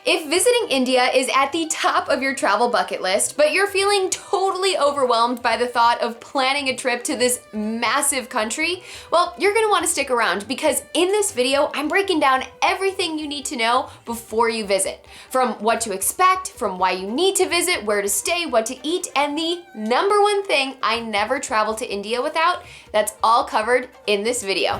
If visiting India is at the top of your travel bucket list, but you're feeling totally overwhelmed by the thought of planning a trip to this massive country, well, you're gonna wanna stick around because in this video, I'm breaking down everything you need to know before you visit. From what to expect, from why you need to visit, where to stay, what to eat, and the number one thing I never travel to India without, that's all covered in this video.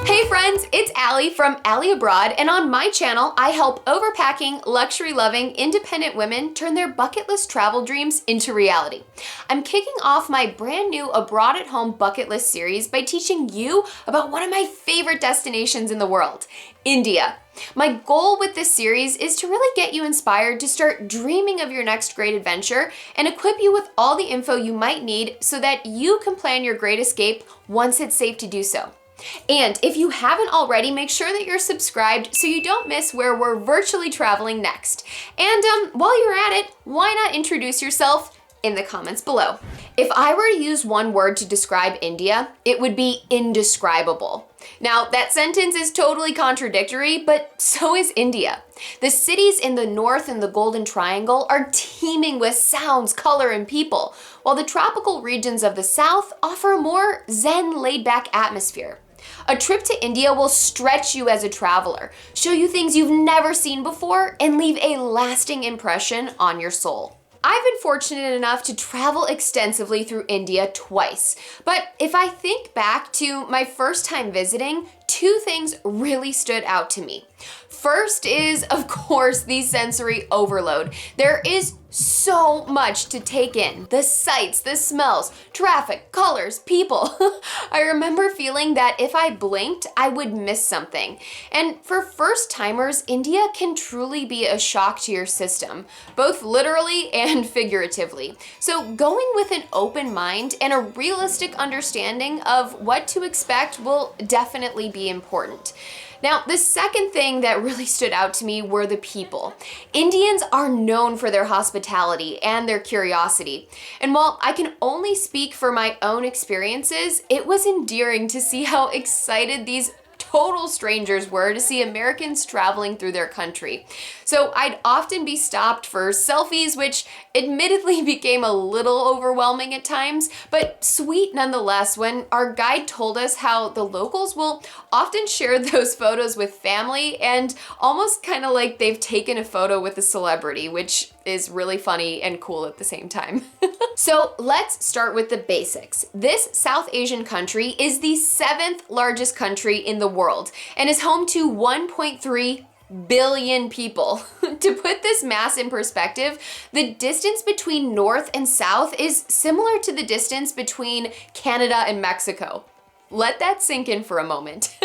Hey friends, it's Allie from Alle Abroad, and on my channel, I help overpacking, luxury-loving, independent women turn their bucket list travel dreams into reality. I'm kicking off my brand new Abroad at Home bucket list series by teaching you about one of my favorite destinations in the world, India. My goal with this series is to really get you inspired to start dreaming of your next great adventure and equip you with all the info you might need so that you can plan your great escape once it's safe to do so. And if you haven't already, make sure that you're subscribed so you don't miss where we're virtually traveling next. And while you're at it, why not introduce yourself in the comments below? If I were to use one word to describe India, it would be indescribable. Now, that sentence is totally contradictory, but so is India. The cities in the north and the Golden Triangle are teeming with sounds, color, and people, while the tropical regions of the south offer a more zen, laid-back atmosphere. A trip to India will stretch you as a traveler, show you things you've never seen before, and leave a lasting impression on your soul. I've been fortunate enough to travel extensively through India twice, but if I think back to my first time visiting, two things really stood out to me. First is, of course, the sensory overload. There is so much to take in. The sights, the smells, traffic, colors, people. I remember feeling that if I blinked, I would miss something. And for first timers, India can truly be a shock to your system, both literally and figuratively. So going with an open mind and a realistic understanding of what to expect will definitely be important. Now, the second thing that really stood out to me were the people. Indians are known for their hospitality and their curiosity. And while I can only speak for my own experiences, it was endearing to see how excited these total strangers were to see Americans traveling through their country. So I'd often be stopped for selfies, which admittedly became a little overwhelming at times, but sweet nonetheless when our guide told us how the locals will often share those photos with family and almost kind of like they've taken a photo with a celebrity, which is really funny and cool at the same time. So let's start with the basics. This South Asian country is the 7th largest country in the world and is home to 1.3 billion people. To put this mass in perspective, the distance between north and south is similar to the distance between Canada and Mexico. Let that sink in for a moment.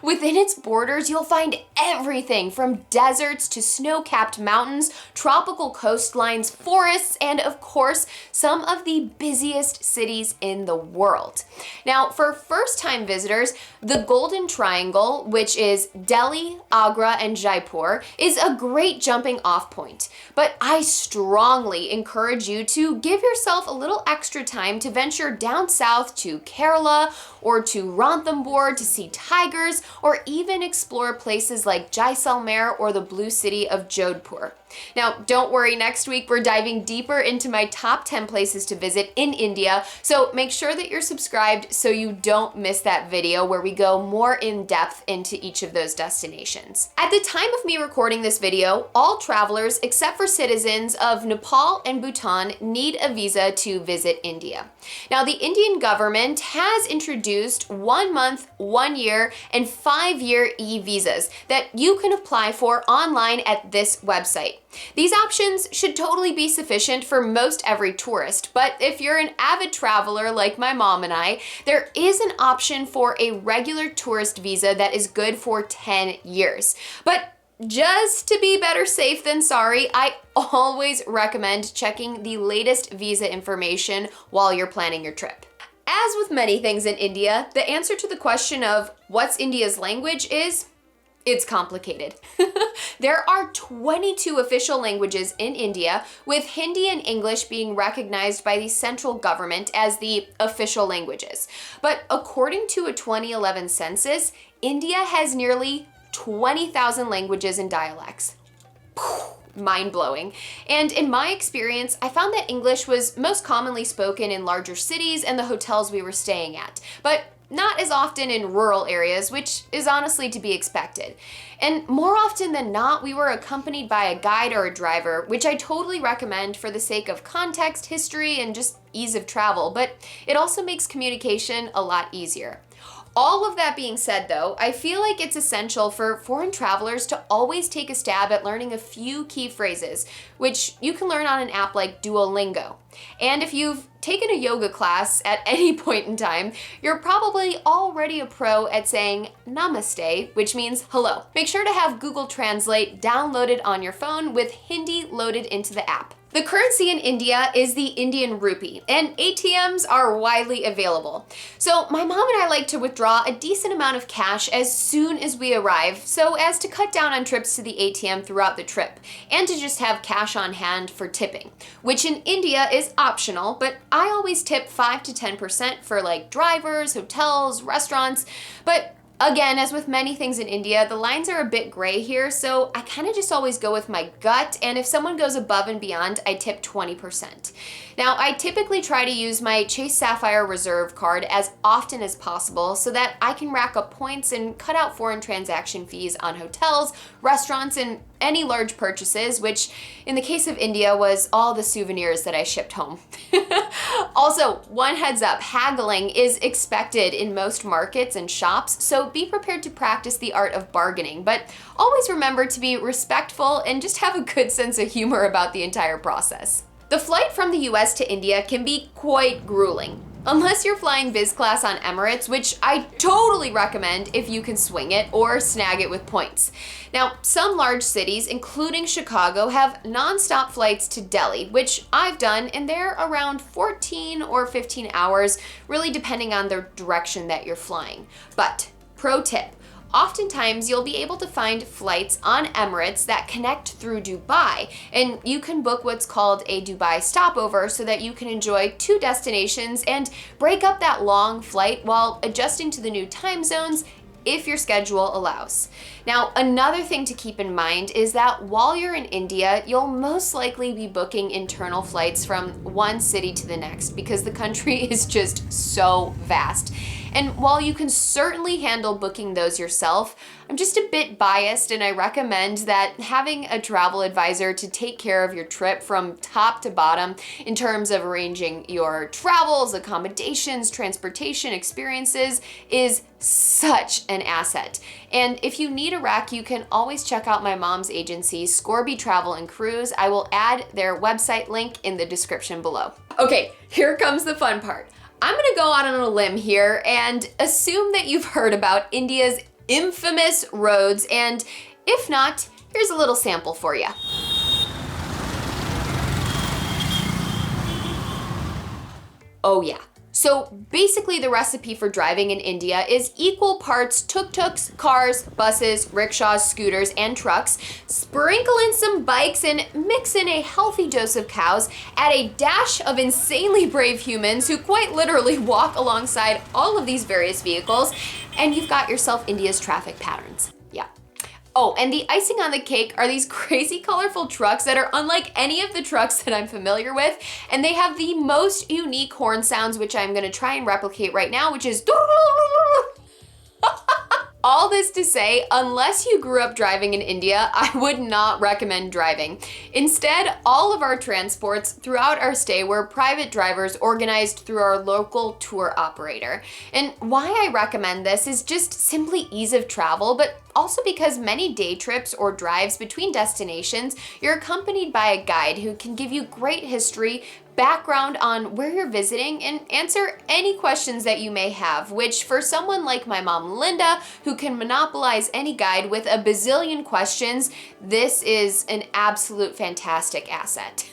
Within its borders, you'll find everything from deserts to snow-capped mountains, tropical coastlines, forests, and of course, some of the busiest cities in the world. Now, for first-time visitors, the Golden Triangle, which is Delhi, Agra, and Jaipur, is a great jumping off point. But I strongly encourage you to give yourself a little extra time to venture down south to Kerala or to Ranthambore to see tigers, or even explore places like Jaisalmer or the blue city of Jodhpur. Now, don't worry, next week we're diving deeper into my top 10 places to visit in India, so make sure that you're subscribed so you don't miss that video where we go more in depth into each of those destinations. At the time of me recording this video, all travelers except for citizens of Nepal and Bhutan need a visa to visit India. Now, the Indian government has introduced 1 month, 1 year, and 5-year e-visas that you can apply for online at this website. These options should totally be sufficient for most every tourist, but if you're an avid traveler like my mom and I, there is an option for a regular tourist visa that is good for 10 years. But just to be better safe than sorry, I always recommend checking the latest visa information while you're planning your trip. As with many things in India, the answer to the question of what's India's language is, it's complicated. There are 22 official languages in India, with Hindi and English being recognized by the central government as the official languages. But according to a 2011 census, India has nearly 20,000 languages and dialects. Mind-blowing. And in my experience, I found that English was most commonly spoken in larger cities and the hotels we were staying at, but not as often in rural areas, which is honestly to be expected. And more often than not, we were accompanied by a guide or a driver, which I totally recommend for the sake of context, history, and just ease of travel, but it also makes communication a lot easier. All of that being said though, I feel like it's essential for foreign travelers to always take a stab at learning a few key phrases, which you can learn on an app like Duolingo. And if you've taken a yoga class at any point in time, you're probably already a pro at saying namaste, which means hello. Make sure to have Google Translate downloaded on your phone with Hindi loaded into the app. The currency in India is the Indian rupee, and ATMs are widely available. So my mom and I like to withdraw a decent amount of cash as soon as we arrive, so as to cut down on trips to the ATM throughout the trip, and to just have cash on hand for tipping, which in India is optional, but I always tip 5 to 10% for like drivers, hotels, restaurants, but again, as with many things in India, the lines are a bit gray here, so I kind of just always go with my gut, and if someone goes above and beyond, I tip 20%. Now, I typically try to use my Chase Sapphire Reserve card as often as possible so that I can rack up points and cut out foreign transaction fees on hotels, restaurants, and any large purchases, which in the case of India was all the souvenirs that I shipped home. Also, one heads up, haggling is expected in most markets and shops, so be prepared to practice the art of bargaining, but always remember to be respectful and just have a good sense of humor about the entire process. The flight from the US to India can be quite grueling. Unless you're flying biz class on Emirates, which I totally recommend if you can swing it or snag it with points. Now, some large cities, including Chicago, have non-stop flights to Delhi, which I've done, and they're around 14 or 15 hours, really depending on the direction that you're flying. But, pro tip, oftentimes you'll be able to find flights on Emirates that connect through Dubai, and you can book what's called a Dubai stopover so that you can enjoy two destinations and break up that long flight while adjusting to the new time zones if your schedule allows. Now, another thing to keep in mind is that while you're in India, you'll most likely be booking internal flights from one city to the next because the country is just so vast. And while you can certainly handle booking those yourself, I'm just a bit biased and I recommend that having a travel advisor to take care of your trip from top to bottom in terms of arranging your travels, accommodations, transportation, experiences is such an asset. And if you need a rec, you can always check out my mom's agency, Scorby Travel and Cruise. I will add their website link in the description below. Okay, here comes the fun part. I'm gonna go out on a limb here and assume that you've heard about India's infamous roads, and if not, here's a little sample for you. Oh yeah. So basically the recipe for driving in India is equal parts tuk-tuks, cars, buses, rickshaws, scooters, and trucks. Sprinkle in some bikes and mix in a healthy dose of cows. Add a dash of insanely brave humans who quite literally walk alongside all of these various vehicles, and you've got yourself India's traffic patterns. Yeah. Oh, and the icing on the cake are these crazy colorful trucks that are unlike any of the trucks that I'm familiar with, and they have the most unique horn sounds, which I'm gonna try and replicate right now, which is all this to say, unless you grew up driving in India, I would not recommend driving. Instead, all of our transports throughout our stay were private drivers organized through our local tour operator. And why I recommend this is just simply ease of travel, but also because many day trips or drives between destinations, you're accompanied by a guide who can give you great history, background on where you're visiting, and answer any questions that you may have, which for someone like my mom Linda, who can monopolize any guide with a bazillion questions, this is an absolute fantastic asset.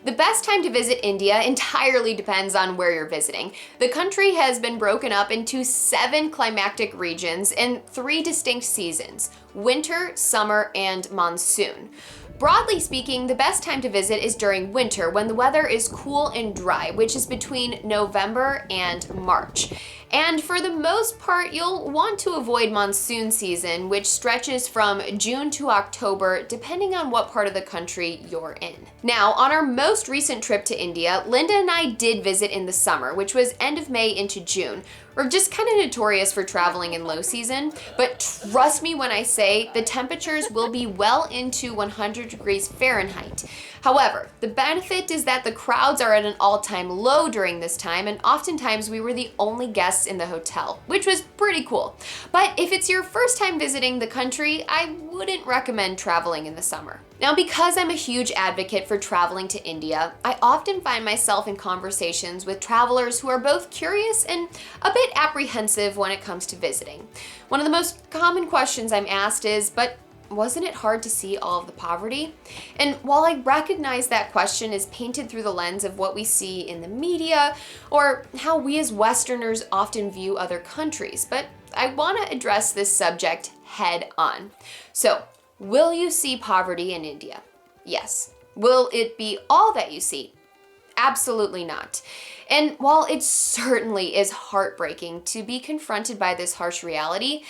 The best time to visit India entirely depends on where you're visiting. The country has been broken up into 7 climactic regions and 3 distinct seasons: winter, summer, and monsoon. Broadly speaking, the best time to visit is during winter when the weather is cool and dry, which is between November and March. And for the most part, you'll want to avoid monsoon season, which stretches from June to October, depending on what part of the country you're in. Now, on our most recent trip to India, Linda and I did visit in the summer, which was end of May into June. We're just kind of notorious for traveling in low season, but trust me when I say the temperatures will be well into 100 degrees Fahrenheit. However, the benefit is that the crowds are at an all-time low during this time, and oftentimes we were the only guests in the hotel, which was pretty cool. But if it's your first time visiting the country, I wouldn't recommend traveling in the summer. Now, because I'm a huge advocate for traveling to India, I often find myself in conversations with travelers who are both curious and a bit apprehensive when it comes to visiting. One of the most common questions I'm asked is, but wasn't it hard to see all of the poverty? And while I recognize that question is painted through the lens of what we see in the media or how we as Westerners often view other countries, but I want to address this subject head on. So, will you see poverty in India? Yes. Will it be all that you see? Absolutely not. And while it certainly is heartbreaking to be confronted by this harsh reality,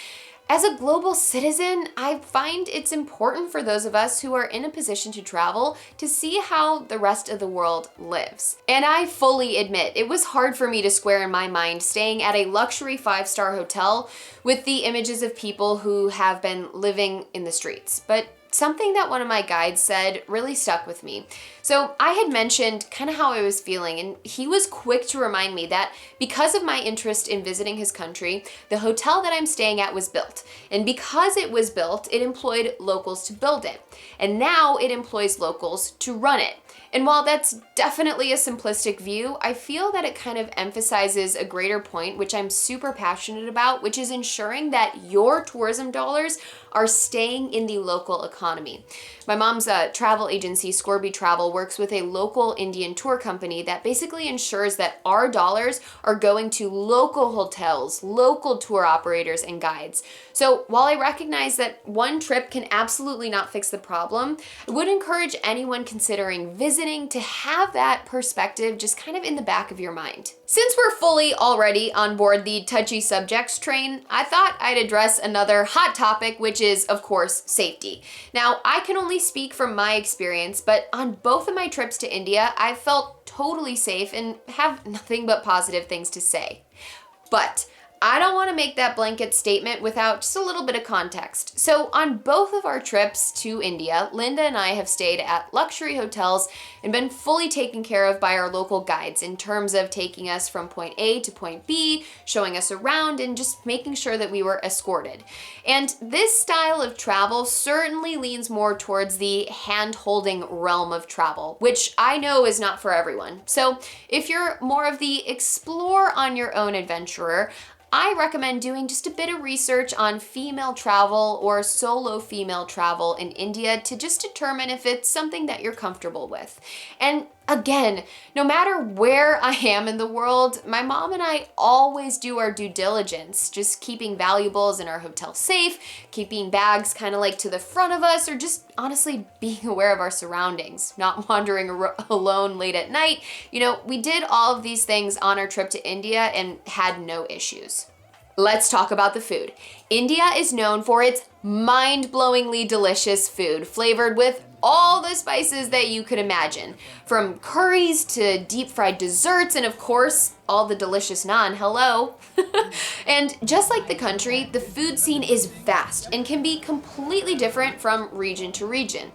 as a global citizen, I find it's important for those of us who are in a position to travel to see how the rest of the world lives. And I fully admit it was hard for me to square in my mind staying at a luxury 5-star hotel with the images of people who have been living in the streets. But something that one of my guides said really stuck with me. So I had mentioned kind of how I was feeling, and he was quick to remind me that because of my interest in visiting his country, the hotel that I'm staying at was built. And because it was built, it employed locals to build it. And now it employs locals to run it. And while that's definitely a simplistic view, I feel that it kind of emphasizes a greater point, which I'm super passionate about, which is ensuring that your tourism dollars are staying in the local economy. My mom's travel agency, Scorby Travel, works with a local Indian tour company that basically ensures that our dollars are going to local hotels, local tour operators, and guides. So while I recognize that one trip can absolutely not fix the problem, I would encourage anyone considering visiting to have that perspective just kind of in the back of your mind. Since we're fully already on board the touchy subjects train, I thought I'd address another hot topic, which is, of course, safety. Now, I can only speak from my experience, but on both of my trips to India, I felt totally safe and have nothing but positive things to say. But I don't want to make that blanket statement without just a little bit of context. So on both of our trips to India, Linda and I have stayed at luxury hotels and been fully taken care of by our local guides in terms of taking us from point A to point B, showing us around, and just making sure that we were escorted. And this style of travel certainly leans more towards the hand-holding realm of travel, which I know is not for everyone. So if you're more of the explore on your own adventurer, I recommend doing just a bit of research on female travel or solo female travel in India to just determine if it's something that you're comfortable with. And again, no matter where I am in the world, my mom and I always do our due diligence, just keeping valuables in our hotel safe, keeping bags kind of like to the front of us, or just honestly being aware of our surroundings, not wandering alone late at night. You know, we did all of these things on our trip to India and had no issues. Let's talk about the food. India is known for its mind-blowingly delicious food, flavored with all the spices that you could imagine, from curries to deep-fried desserts, and of course, all the delicious naan, hello. And just like the country, the food scene is vast and can be completely different from region to region.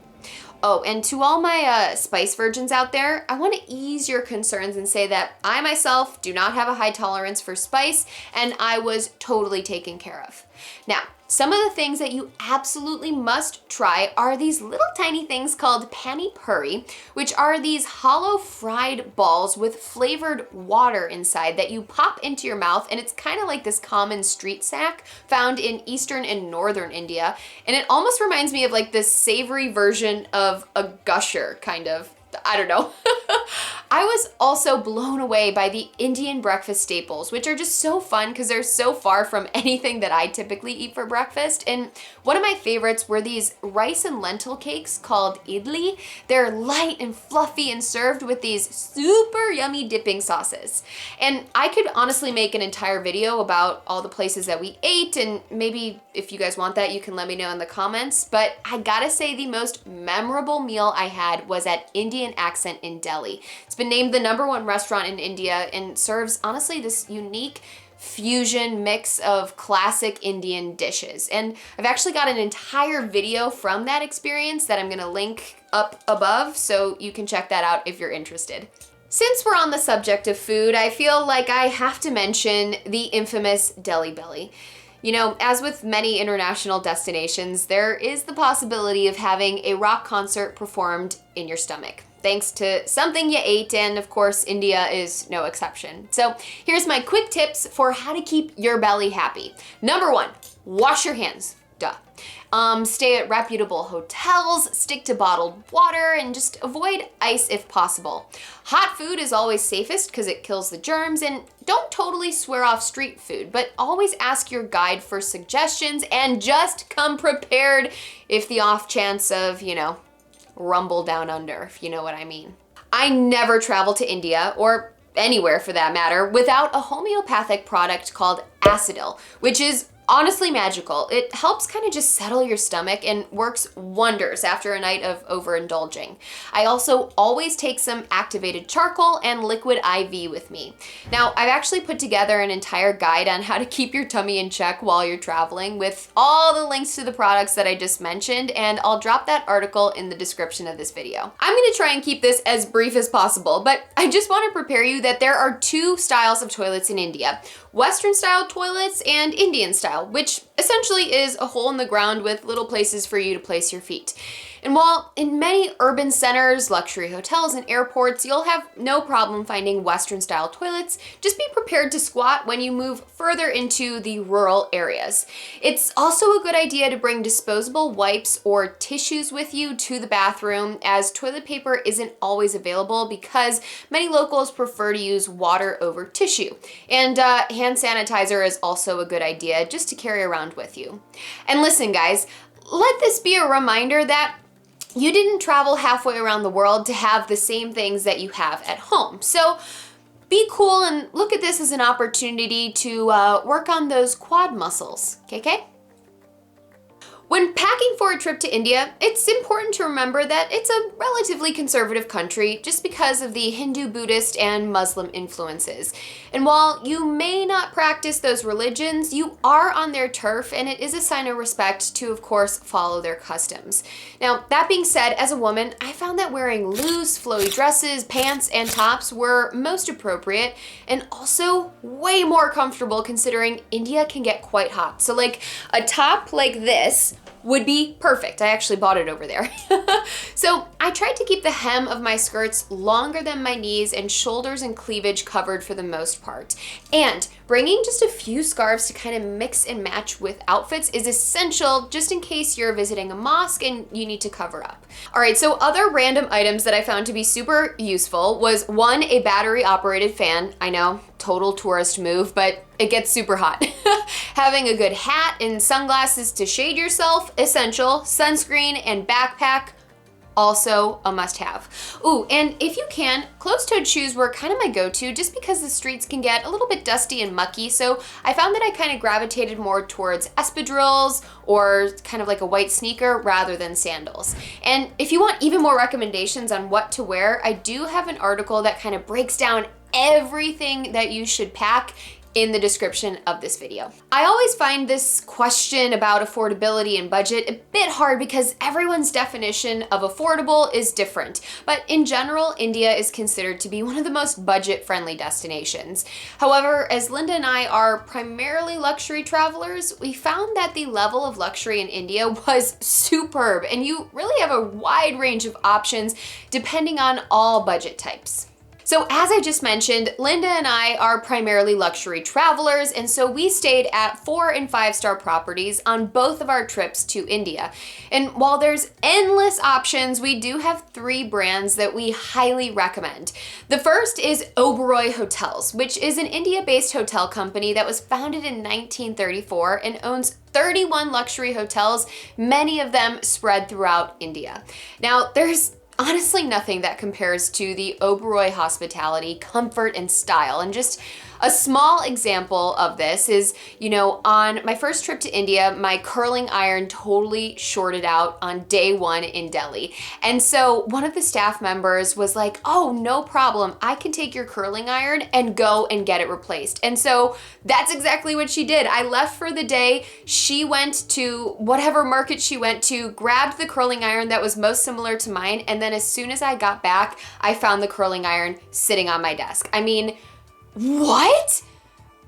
Oh, and to all my spice virgins out there, I want to ease your concerns and say that I myself do not have a high tolerance for spice, and I was totally taken care of. Now, some of the things that you absolutely must try are these little tiny things called pani puri, which are these hollow fried balls with flavored water inside that you pop into your mouth, and it's kind of like this common street snack found in eastern and northern India, and it almost reminds me of like this savory version of a gusher, kind of. I don't know. I was also blown away by the Indian breakfast staples, which are just so fun because they're so far from anything that I typically eat for breakfast. And one of my favorites were these rice and lentil cakes called idli. They're light and fluffy and served with these super yummy dipping sauces. And I could honestly make an entire video about all the places that we ate, and maybe if you guys want that, you can let me know in the comments. But I gotta say the most memorable meal I had was at Indian Accent in Delhi. It's been named the #1 restaurant in India and serves, honestly, this unique fusion mix of classic Indian dishes. And I've actually got an entire video from that experience that I'm gonna link up above, so you can check that out if you're interested. Since we're on the subject of food, I feel like I have to mention the infamous Delhi Belly. You know, as with many international destinations, there is the possibility of having a rock concert performed in your stomach, thanks to something you ate, and of course, India is no exception. So here's my quick tips for how to keep your belly happy. Number 1, wash your hands. Duh. Stay at reputable hotels, stick to bottled water, and just avoid ice if possible. Hot food is always safest because it kills the germs, and don't totally swear off street food, but always ask your guide for suggestions and just come prepared if the off chance of, you know, rumble down under, if you know what I mean. I never travel to India, or anywhere for that matter, without a homeopathic product called Acidil, which is honestly magical. It helps kind of just settle your stomach and works wonders after a night of overindulging. I also always take some activated charcoal and liquid IV with me. Now, I've actually put together an entire guide on how to keep your tummy in check while you're traveling with all the links to the products that I just mentioned, and I'll drop that article in the description of this video. I'm gonna try and keep this as brief as possible, but I just want to prepare you that there are 2 styles of toilets in India: Western style toilets and Indian style, which essentially is a hole in the ground with little places for you to place your feet. And while in many urban centers, luxury hotels, and airports, you'll have no problem finding Western style toilets, just be prepared to squat when you move further into the rural areas. It's also a good idea to bring disposable wipes or tissues with you to the bathroom, as toilet paper isn't always available because many locals prefer to use water over tissue. And hand sanitizer is also a good idea just to carry around with you. And listen, guys, let this be a reminder that you didn't travel halfway around the world to have the same things that you have at home. So be cool and look at this as an opportunity to work on those quad muscles, okay? When packing for a trip to India, it's important to remember that it's a relatively conservative country just because of the Hindu, Buddhist, and Muslim influences. And while you may not practice those religions, you are on their turf, and it is a sign of respect to, of course, follow their customs. Now, that being said, as a woman, I found that wearing loose, flowy dresses, pants, and tops were most appropriate and also way more comfortable considering India can get quite hot. So like a top like this would be perfect. I actually bought it over there. So I tried to keep the hem of my skirts longer than my knees and shoulders and cleavage covered for the most part. And bringing just a few scarves to kind of mix and match with outfits is essential just in case you're visiting a mosque and you need to cover up. All right, so other random items that I found to be super useful was 1, a battery operated fan. I know, total tourist move, but it gets super hot. Having a good hat and sunglasses to shade yourself, essential. Sunscreen and backpack, also a must-have. Ooh, and if you can, closed-toed shoes were kind of my go-to just because the streets can get a little bit dusty and mucky, so I found that I kind of gravitated more towards espadrilles or kind of like a white sneaker rather than sandals. And if you want even more recommendations on what to wear, I do have an article that kind of breaks down everything that you should pack in the description of this video. I always find this question about affordability and budget a bit hard because everyone's definition of affordable is different. But in general, India is considered to be one of the most budget-friendly destinations. However, as Linda and I are primarily luxury travelers, we found that the level of luxury in India was superb, and you really have a wide range of options depending on all budget types. So as I just mentioned, Linda and I are primarily luxury travelers, and so we stayed at 4 and 5-star properties on both of our trips to India. And while there's endless options, we do have 3 brands that we highly recommend. The first is Oberoi Hotels, which is an India-based hotel company that was founded in 1934 and owns 31 luxury hotels, many of them spread throughout India. Now, there's honestly nothing that compares to the Oberoi hospitality, comfort, and style. And just a small example of this is, on my first trip to India, my curling iron totally shorted out on day 1 in Delhi. And so one of the staff members was like, "Oh, no problem. I can take your curling iron and go and get it replaced." And so that's exactly what she did. I left for the day. She went to whatever market she went to, grabbed the curling iron that was most similar to mine, and then as soon as I got back, I found the curling iron sitting on my desk. I mean, what?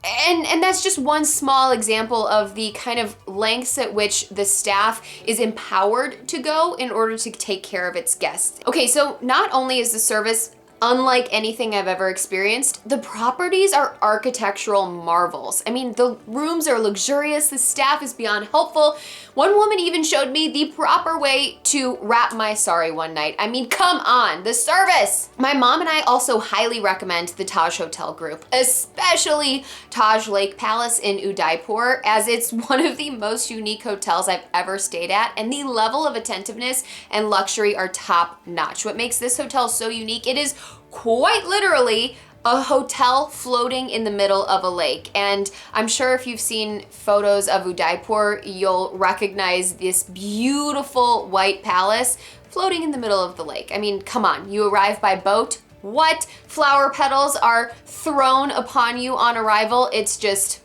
And that's just one small example of the kind of lengths at which the staff is empowered to go in order to take care of its guests. Okay, so not only is the service unlike anything I've ever experienced, the properties are architectural marvels. I mean, the rooms are luxurious, the staff is beyond helpful. One woman even showed me the proper way to wrap my sari one night. I mean, come on, the service! My mom and I also highly recommend the Taj Hotel Group, especially Taj Lake Palace in Udaipur, as it's one of the most unique hotels I've ever stayed at, and the level of attentiveness and luxury are top notch. What makes this hotel so unique, it is quite literally a hotel floating in the middle of a lake. And I'm sure if you've seen photos of Udaipur, you'll recognize this beautiful white palace floating in the middle of the lake. I mean, come on, you arrive by boat. What? Flower petals are thrown upon you on arrival. It's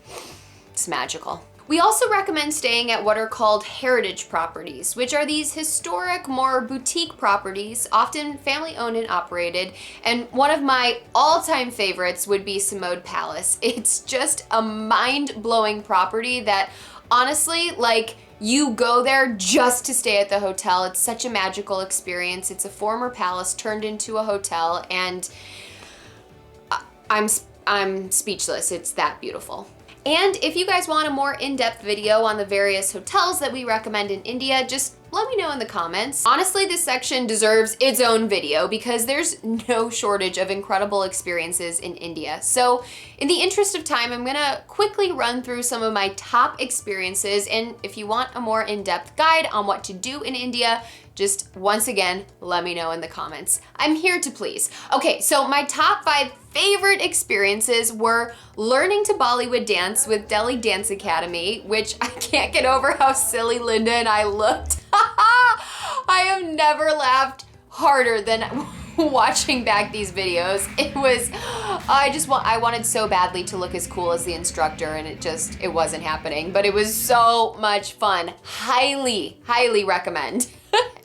magical. We also recommend staying at what are called heritage properties, which are these historic, more boutique properties, often family owned and operated. And one of my all-time favorites would be Samod Palace. It's just a mind-blowing property that honestly, you go there just to stay at the hotel. It's such a magical experience. It's a former palace turned into a hotel, and I'm speechless. It's that beautiful. And if you guys want a more in-depth video on the various hotels that we recommend in India, just let me know in the comments. Honestly, this section deserves its own video because there's no shortage of incredible experiences in India. So in the interest of time, I'm gonna quickly run through some of my top experiences, and if you want a more in-depth guide on what to do in India, just once again, let me know in the comments. I'm here to please. Okay, so my top 5 favorite experiences were learning to Bollywood dance with Delhi Dance Academy, which I can't get over how silly Linda and I looked. I have never laughed harder than watching back these videos. I wanted so badly to look as cool as the instructor, and it wasn't happening, but it was so much fun. Highly, highly recommend.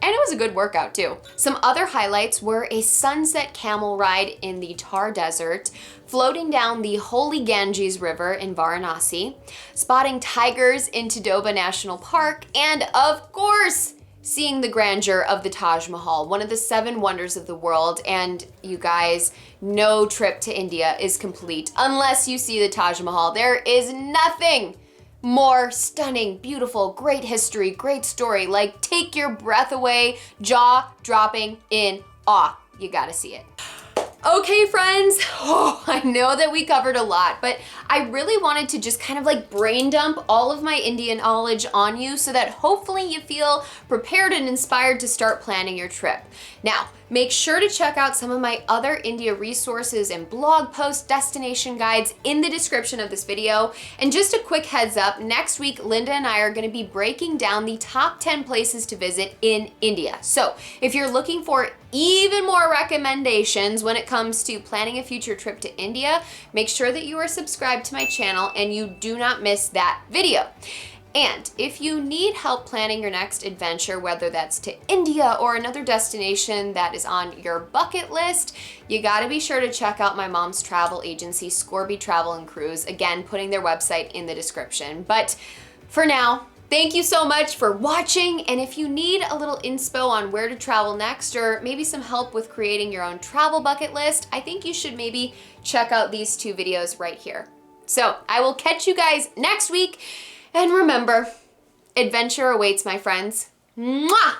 And it was a good workout too. Some other highlights were a sunset camel ride in the Thar Desert, floating down the holy Ganges River in Varanasi, spotting tigers in Tadoba National Park, and of course, seeing the grandeur of the Taj Mahal, one of the 7 wonders of the world. And you guys, no trip to India is complete unless you see the Taj Mahal. There is nothing more stunning, beautiful, great history, great story. Take your breath away, jaw dropping in awe. You gotta see it. Okay, friends, I know that we covered a lot, but I really wanted to just kind of brain dump all of my Indian knowledge on you so that hopefully you feel prepared and inspired to start planning your trip. Now, make sure to check out some of my other India resources and blog posts, destination guides in the description of this video. And just a quick heads up, next week, Linda and I are gonna be breaking down the top 10 places to visit in India. So if you're looking for even more recommendations when it comes to planning a future trip to India, make sure that you are subscribed to my channel and you do not miss that video. And if you need help planning your next adventure, whether that's to India or another destination that is on your bucket list, you gotta be sure to check out my mom's travel agency, Scorby Travel and Cruise. Again, putting their website in the description. But for now, Thank you so much for watching, and if you need a little inspo on where to travel next, or maybe some help with creating your own travel bucket list, I think you should maybe check out these 2 videos right here. So I will catch you guys next week, and remember, adventure awaits, my friends. Mwah!